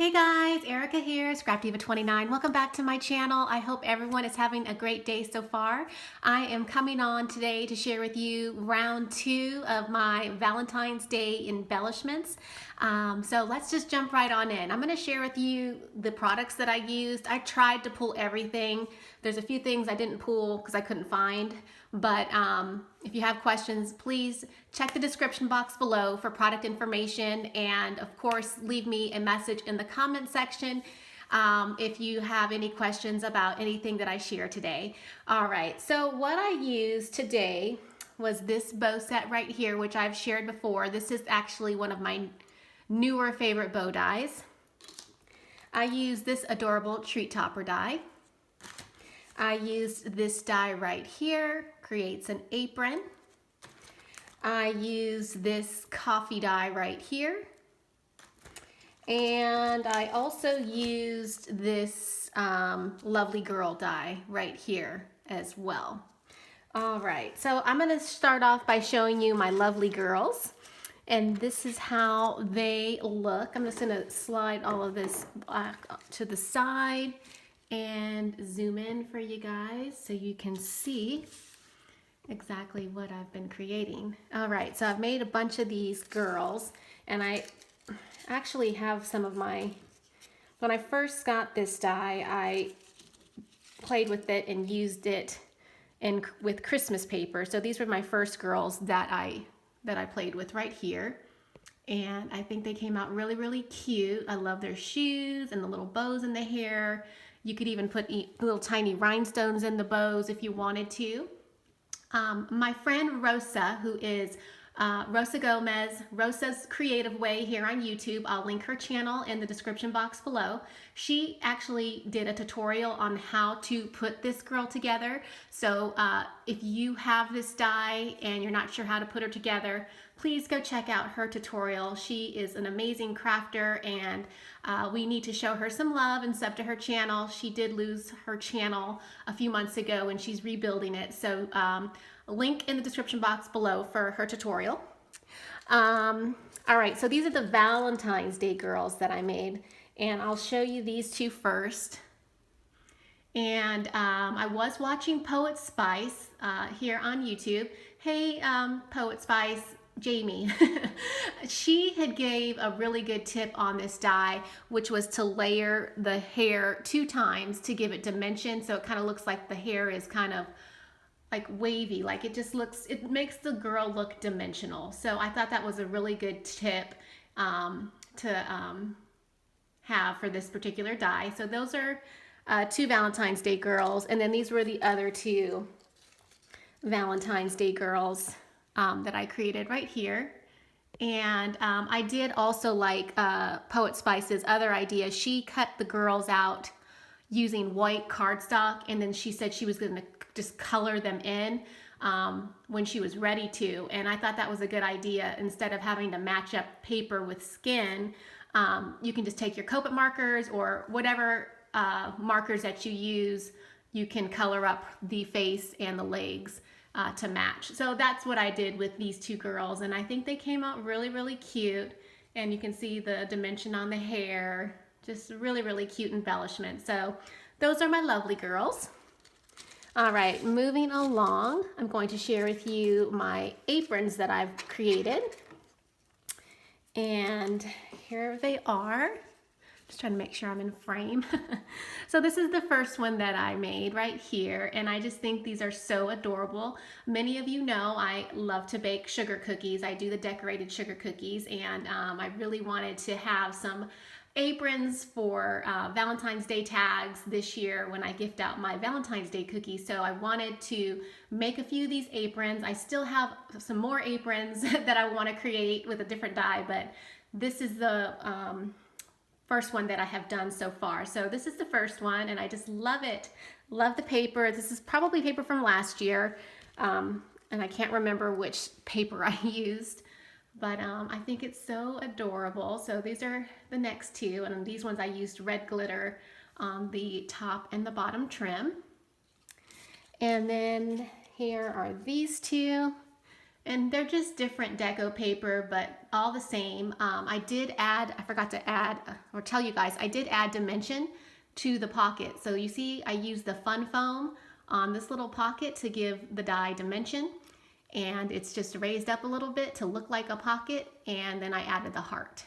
Hey guys, Erica here, Scrapdivatwentynine. Welcome back to my channel. I hope everyone is having a great day so far. I am coming on today to share with you round 2 of my Valentine's Day embellishments. So let's just jump right on in. I'm going to share with you the products that I used. I tried to pull everything. There's a few things I didn't pull because I couldn't find, but if you have questions, please check the description box below for product information, and of course leave me a message in the comment section if you have any questions about anything that I share today. All right, so what I used today was this bow set right here, which I've shared before. This is actually one of my newer favorite bow dies. I used this adorable treat topper die. I used this die right here, creates an apron. I used this coffee die right here. And I also used this lovely girl die right here as well. All right, so I'm gonna start off by showing you my lovely girls. And this is how they look. I'm just gonna slide all of this to the side and zoom in for you guys so you can see exactly what I've been creating. All right, so I've made a bunch of these girls, and I actually have some of my, when I first got this die, I played with it and used it with Christmas paper. So these were my first girls that I played with right here. And I think they came out really, really cute. I love their shoes and the little bows in the hair. You could even put little tiny rhinestones in the bows if you wanted to. My friend Rosa, who is Rosa Gomez, Rosa's Creative Way here on YouTube. I'll link her channel in the description box below. She actually did a tutorial on how to put this girl together. So if you have this die and you're not sure how to put her together, please go check out her tutorial. She is an amazing crafter, and we need to show her some love and sub to her channel. She did lose her channel a few months ago and she's rebuilding it. So link in the description box below for her tutorial. All right, so these are the Valentine's Day girls that I made, and I'll show you these two first. And I was watching Poet Spice here on YouTube. Hey, Poet Spice, Jamie. She had gave a really good tip on this die, which was to layer the hair 2 times to give it dimension, so it kind of looks like the hair is kind of like wavy, like it just looks, it makes the girl look dimensional. So I thought that was a really good tip to have for this particular die. So those are 2 Valentine's Day girls, and then these were the other 2 Valentine's Day girls that I created right here. And I did also like Poet Spice's other idea. She cut the girls out using white cardstock, and then she said she was going to just color them in when she was ready to. And I thought that was a good idea. Instead of having to match up paper with skin, you can just take your Copic markers or whatever markers that you use. You can color up the face and the legs to match. So that's what I did with these 2 girls, and I think they came out really, really cute. And you can see the dimension on the hair, just really, really cute embellishment. So those are my lovely girls. All right, moving along, I'm going to share with you my aprons that I've created. And here they are. Just trying to make sure I'm in frame. So this is the first one that I made right here, and I just think these are so adorable. Many of you know I love to bake sugar cookies. I do the decorated sugar cookies, and I really wanted to have some aprons for Valentine's Day tags this year when I gift out my Valentine's Day cookies. So I wanted to make a few of these aprons. I still have some more aprons that I want to create with a different die, but this is the first one that I have done so far. So this is the first one, and I just love it. Love the paper. This is probably paper from last year, and I can't remember which paper I used, but I think it's so adorable. So these are the next 2, and these ones I used red glitter on the top and the bottom trim. And then here are these 2. And they're just different deco paper, but all the same. I did add, I forgot to add, or tell you guys, I did add dimension to the pocket. So you see, I used the fun foam on this little pocket to give the die dimension. And it's just raised up a little bit to look like a pocket. And then I added the heart.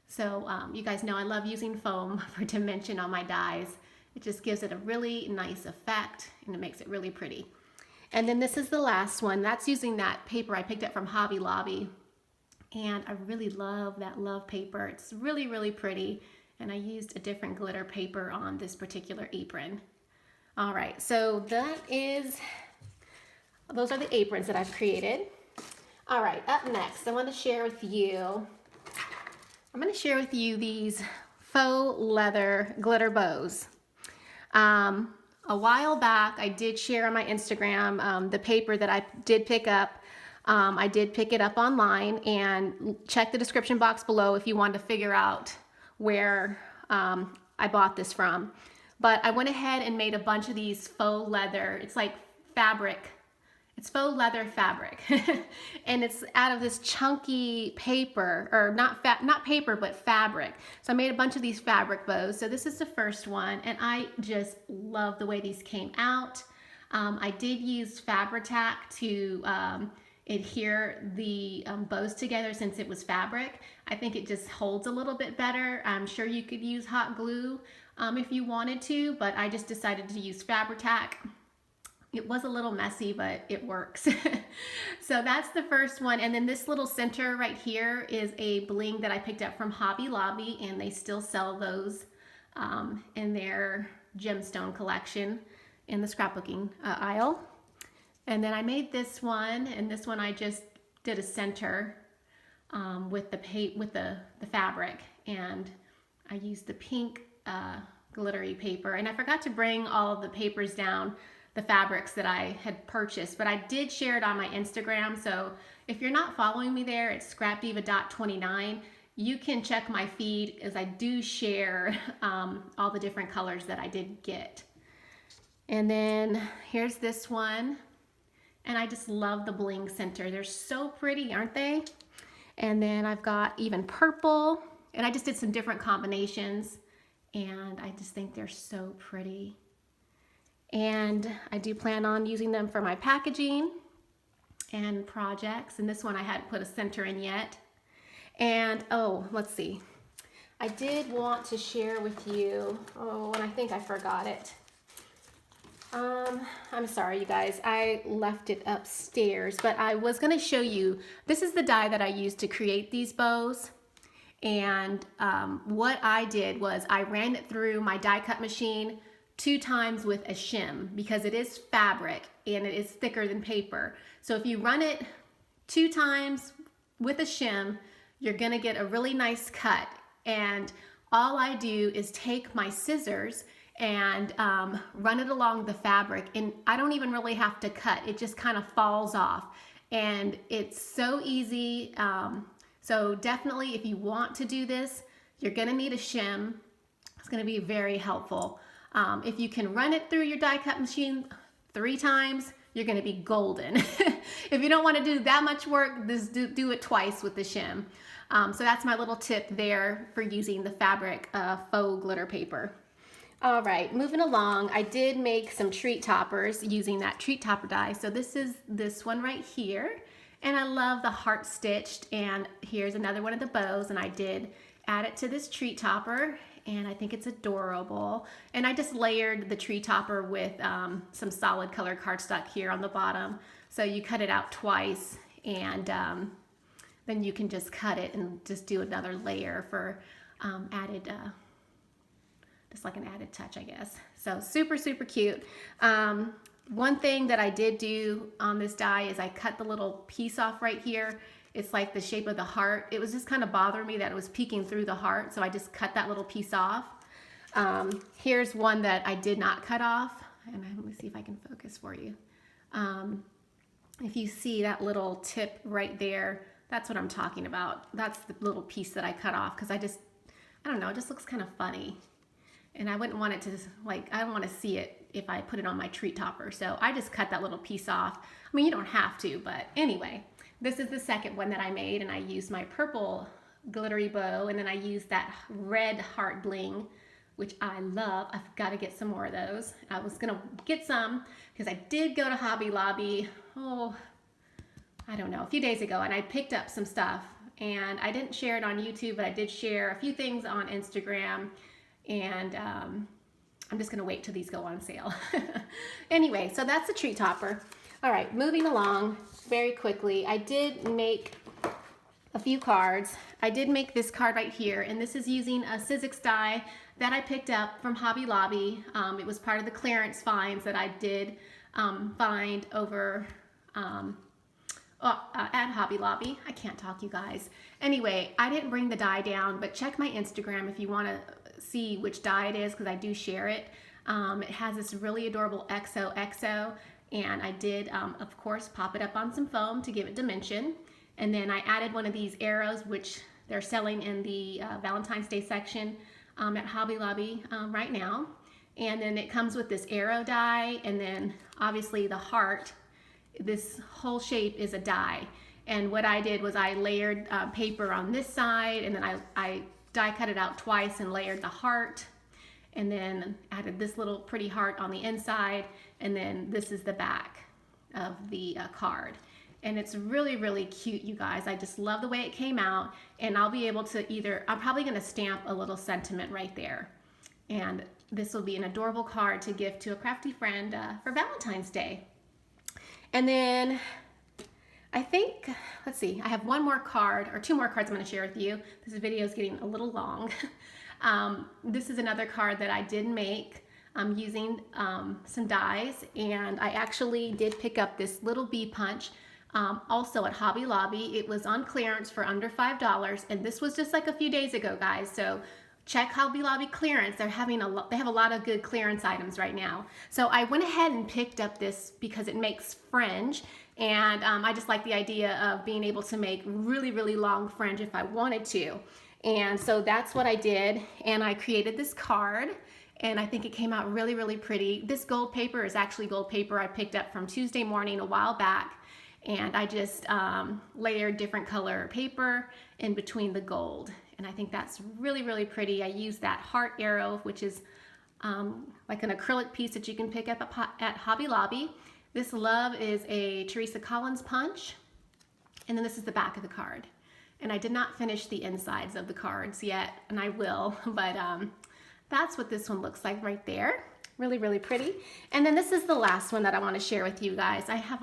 So you guys know I love using foam for dimension on my dies. It just gives it a really nice effect and it makes it really pretty. And then this is the last one. That's using that paper I picked up from Hobby Lobby. And I really love that love paper. It's really, really pretty. And I used a different glitter paper on this particular apron. All right, so those are the aprons that I've created. All right, up next, I want to share with you, these faux leather glitter bows. A while back, I did share on my Instagram the paper that I did pick up. I did pick it up online, and check the description box below if you want to figure out where I bought this from. But I went ahead and made a bunch of these faux leather. It's like fabric. It's faux leather fabric. And it's out of this chunky paper, or not paper, but fabric. So I made a bunch of these fabric bows. So this is the first one, and I just love the way these came out. I did use Fabri-Tac to adhere the bows together since it was fabric. I think it just holds a little bit better. I'm sure you could use hot glue if you wanted to, but I just decided to use Fabri-Tac. It was a little messy, but it works. So that's the first one. And then this little center right here is a bling that I picked up from Hobby Lobby, and they still sell those in their gemstone collection in the scrapbooking aisle. And then I made this one, and this one I just did a center with the fabric, and I used the pink glittery paper. And I forgot to bring all of the papers down, the fabrics that I had purchased, but I did share it on my Instagram. So if you're not following me there, it's Scrapdivatwentynine. You can check my feed, as I do share all the different colors that I did get. And then here's this one. And I just love the bling center. They're so pretty, aren't they? And then I've got even purple, and I just did some different combinations, and I just think they're so pretty. And I do plan on using them for my packaging and projects. And this one I hadn't put a center in yet. And oh, let's see. I did want to share with you, and I think I forgot it. I'm sorry, you guys. I left it upstairs, but I was going to show you. This is the die that I used to create these bows. And what I did was I ran it through my die cut machine 2 times with a shim, because it is fabric and it is thicker than paper. So if you run it 2 times with a shim, you're gonna get a really nice cut. And all I do is take my scissors and run it along the fabric, and I don't even really have to cut. It just kind of falls off, and it's so easy. So definitely, if you want to do this, you're gonna need a shim. It's gonna be very helpful. If you can run it through your die cut machine 3 times, you're gonna be golden. If you don't wanna do that much work, just do it twice with the shim. So that's my little tip there for using the fabric faux glitter paper. All right, moving along, I did make some treat toppers using that treat topper die. So this is this one right here, and I love the heart stitched, and here's another one of the bows, and I did add it to this treat topper, and I think it's adorable. And I just layered the tree topper with some solid color cardstock here on the bottom. So you cut it out twice, and then you can just cut it and just do another layer for added, just like an added touch, I guess. So super, super cute. One thing that I did do on this die is I cut the little piece off right here. It's like the shape of the heart. It was just kind of bothering me that it was peeking through the heart, so I just cut that little piece off. Here's one that I did not cut off, and let me see if I can focus for you. If you see that little tip right there, that's what I'm talking about. That's the little piece that I cut off, because I don't know, it just looks kind of funny. And I wouldn't want it to, like, I don't want to see it if I put it on my treat topper. So I just cut that little piece off. I mean, you don't have to, but anyway, this is the second one that I made, and I used my purple glittery bow, and then I used that red heart bling, which I love. I've got to get some more of those. I was gonna get some because I did go to Hobby Lobby, oh, I don't know, a few days ago, and I picked up some stuff, and I didn't share it on YouTube, but I did share a few things on Instagram, and I'm just gonna wait till these go on sale. Anyway, so that's the treat topper. All right, moving along very quickly. I did make a few cards. I did make this card right here, and this is using a Sizzix die that I picked up from Hobby Lobby. It was part of the clearance finds that I did find over at Hobby Lobby. I can't talk, you guys. Anyway, I didn't bring the die down, but check my Instagram if you want to see which die it is, because I do share it. It has this really adorable XOXO, and I did, of course, pop it up on some foam to give it dimension. And then I added one of these arrows, which they're selling in the Valentine's Day section at Hobby Lobby right now. And then it comes with this arrow die, and then obviously the heart. This whole shape is a die. And what I did was I layered paper on this side, and then I die cut it out twice and layered the heart, and then added this little pretty heart on the inside, and then this is the back of the card. And it's really, really cute, you guys. I just love the way it came out, and I'll be able to I'm probably gonna stamp a little sentiment right there. And this will be an adorable card to give to a crafty friend for Valentine's Day. And then I think, let's see, I have one more card, or two more cards I'm gonna share with you. This video is getting a little long. This is another card that I did make using some dies, and I actually did pick up this little bee punch also at Hobby Lobby. It was on clearance for under $5, and this was just like a few days ago, guys. So check Hobby Lobby clearance. They have a lot of good clearance items right now. So I went ahead and picked up this because it makes fringe, and I just like the idea of being able to make really, really long fringe if I wanted to. And so that's what I did, and I created this card, and I think it came out really, really pretty. This gold paper is actually gold paper I picked up from Tuesday Morning a while back, and I just layered different color paper in between the gold. And I think that's really, really pretty. I used that heart arrow, which is like an acrylic piece that you can pick up at Hobby Lobby. This love is a Teresa Collins punch. And then this is the back of the card. And I did not finish the insides of the cards yet, and I will, but that's what this one looks like right there. Really, really pretty. And then this is the last one that I want to share with you guys. I have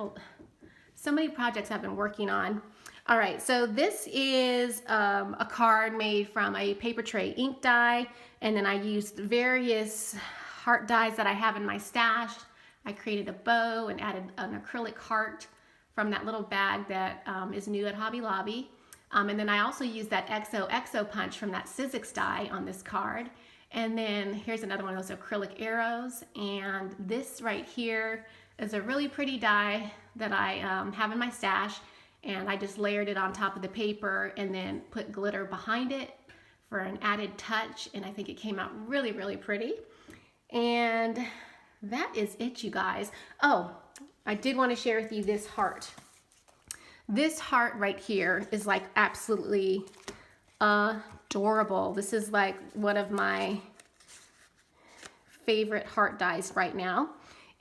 so many projects I've been working on. All right, so this is a card made from a paper tray ink die, and then I used various heart dies that I have in my stash. I created a bow and added an acrylic heart from that little bag that is new at Hobby Lobby. And then I also used that XOXO punch from that Sizzix die on this card. And then here's another one of those acrylic arrows. And this right here is a really pretty die that I have in my stash. And I just layered it on top of the paper and then put glitter behind it for an added touch. And I think it came out really, really pretty. And that is it, you guys. Oh, I did want to share with you this heart. This heart right here is like absolutely adorable. This is like one of my favorite heart dies right now.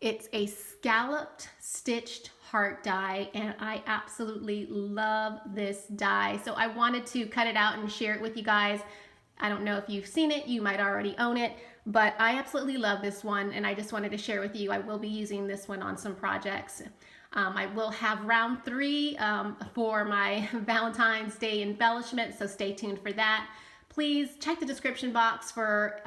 It's a scalloped stitched heart die, and I absolutely love this die. So I wanted to cut it out and share it with you guys. I don't know if you've seen it, you might already own it, but I absolutely love this one, and I just wanted to share with you. I will be using this one on some projects. I will have round 3 for my Valentine's Day embellishment, so stay tuned for that. Please check the description box for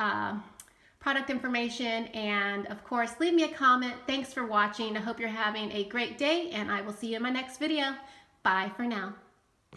product information, and of course leave me a comment. Thanks for watching. I hope you're having a great day, and I will see you in my next video. Bye for now.